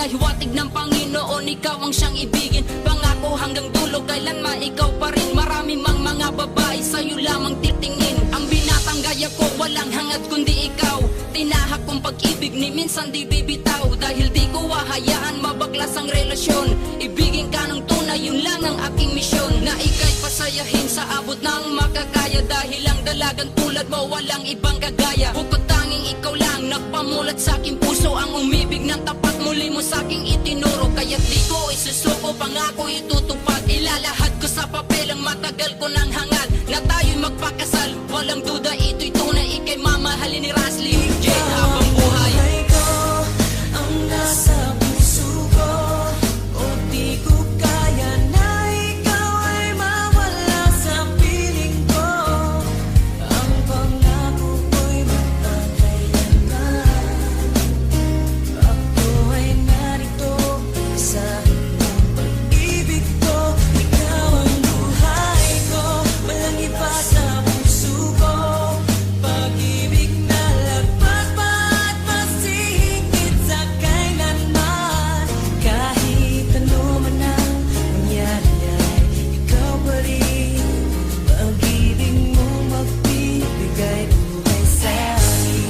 Pinahiwatig ng Panginoon, ikaw ang siyang ibigin. Pangako hanggang dulo, kailanman ikaw pa rin. Marami mang mga babae, sa'yo lamang titingin. Ang binatang gaya ko, walang hangad kundi ikaw. Tinahak kong pag-ibig ni minsan di bibitaw. Dahil di ko hahayaan mabaklas ang relasyon. Ibigin ka ng tunay, yun lang ang aking misyon. Na ika'y pasayahin sa abot ng makakaya. Dahil ang dalagang tulad mo, walang ibang kagaya. Bukod tanging ikaw lang, nagpamulat sa aking puso. Ang umibig ng tapat, muli mo sa aking itinuro. Kaya't di ko isusuko, pangako itutupad. Ilalahad ko sa papel ang matagal ko ng hangad. Na tayo'y magpakasal, walang duda ito'y tunay. Ika'y mamahalin ni Rasly J habang buhay. Ko ang nasa puso ko, o di ko kaya na ikaw ay mawala sa piling ko. Ang pangako ko'y magpakailanman. Ako ay narito sa iyong pag-ibig ko. Ikaw ang buhay ko, walang iba sa puso ko. Pag-ibig na lagpas pa at masihigit sa kailanman. Kahit ano man ang mangyari ay ikaw pa rin. Pag-ibig mo magbibigay buhay sa akin.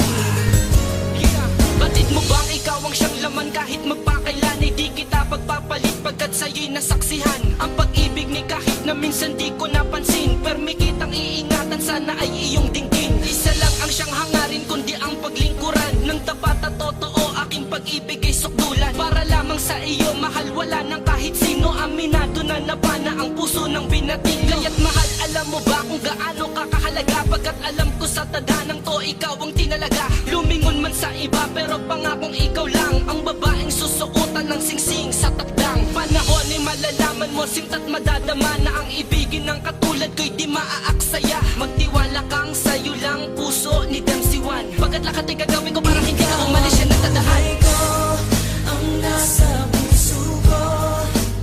Batid mo bang ikaw ang siyang laman kahit magpakailan ay di kita pagpapalit pagkat sa'yo'y nasaksihan ang pag-ibig ni kahit na minsan di ko napansin. Permi kitang iingatan, sana ay iyong dinggin. Isa lang ang siyang hangarin kundi ang paglingkuran ng tapat at totoo. Aking pag-ibig ay sukdulan para lamang sa iyo, mahal wala nang kahit sino. Aminado na nabana ang puso ng binating. Kaya't mahal, alam mo ba kung gaano kakahalaga? Pagkat alam ko sa tadanang to, ikaw ang tinalaga. Lumingon man sa iba pero pangakong ikaw lang ang babaeng susuotan ng singsing sa takdang panahon. Ay malalaman mo, sinta't madadama na ang ibigin ng katulad ko'y di maaaksaya. Magtiwala kang sa'yo lang puso ni Dempsey One. Pagkat lahat ay gagawin ko para hindi ka umalis yan nagtadahan. Buhay ko ang nasa puso ko,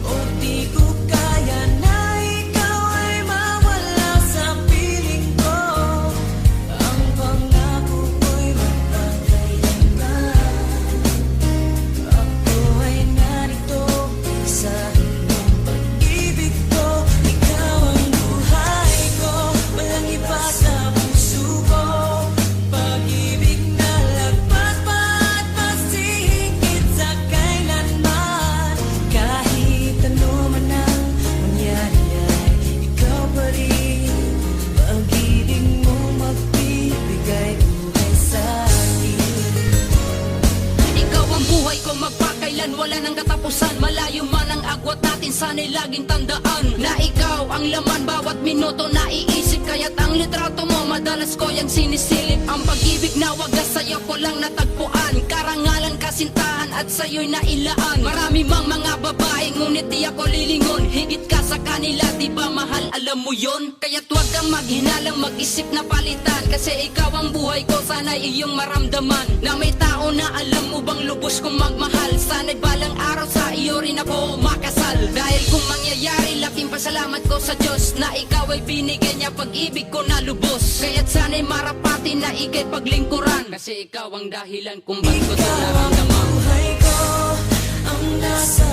o di ko kaya na ikaw ay mawala sa piling ko. Ang pangako ko'y magpakailanman. Ako ay narito sa iyong pag-ibig ko. Ikaw ang buhay ko, walang iba sa puso ko. Pag-ibig na lagpas pa at masihigit sa kailanman. Kahit ano man ang mangyari ay ikaw pa rin. Pag-ibig mo magbibigay buhay sa akin. Ikaw ang buhay ko, magpakailan, wala nang katapusan. Malayo man ang agwat natin, sana'y laging tandaan na ikaw ang laman bawat minuto naiisip. Kaya't ang litrato mo, madalas ko yang sinisilip. Ang pag-ibig na wagas sa'yo ko lang natagpuan. Karangalan, kasintahan at sa'yo'y nailaan. Marami mang mga babae, ngunit di ako lilingon. Higit ka sa kanila, di ba mahal, alam mo yon? Kaya't huwag kang maghinalang mag-isip na palitan. Kasi ikaw ang buhay ko, sana'y iyong maramdaman na may tao na alam mo bang lubos kong magmahal. Sana'y balang araw sa iyo rin ako makasal. Dahil kung mangyayari, laking pasalamat ko sa Diyos na ikaw ay binigay niya pag-ibig ko na lubos. Kaya't sana'y marapati na ika'y paglingkuran. Kasi ikaw ang dahilan kung ba't ko ito Ikaw ang naramdaman. buhay ko, ang nasa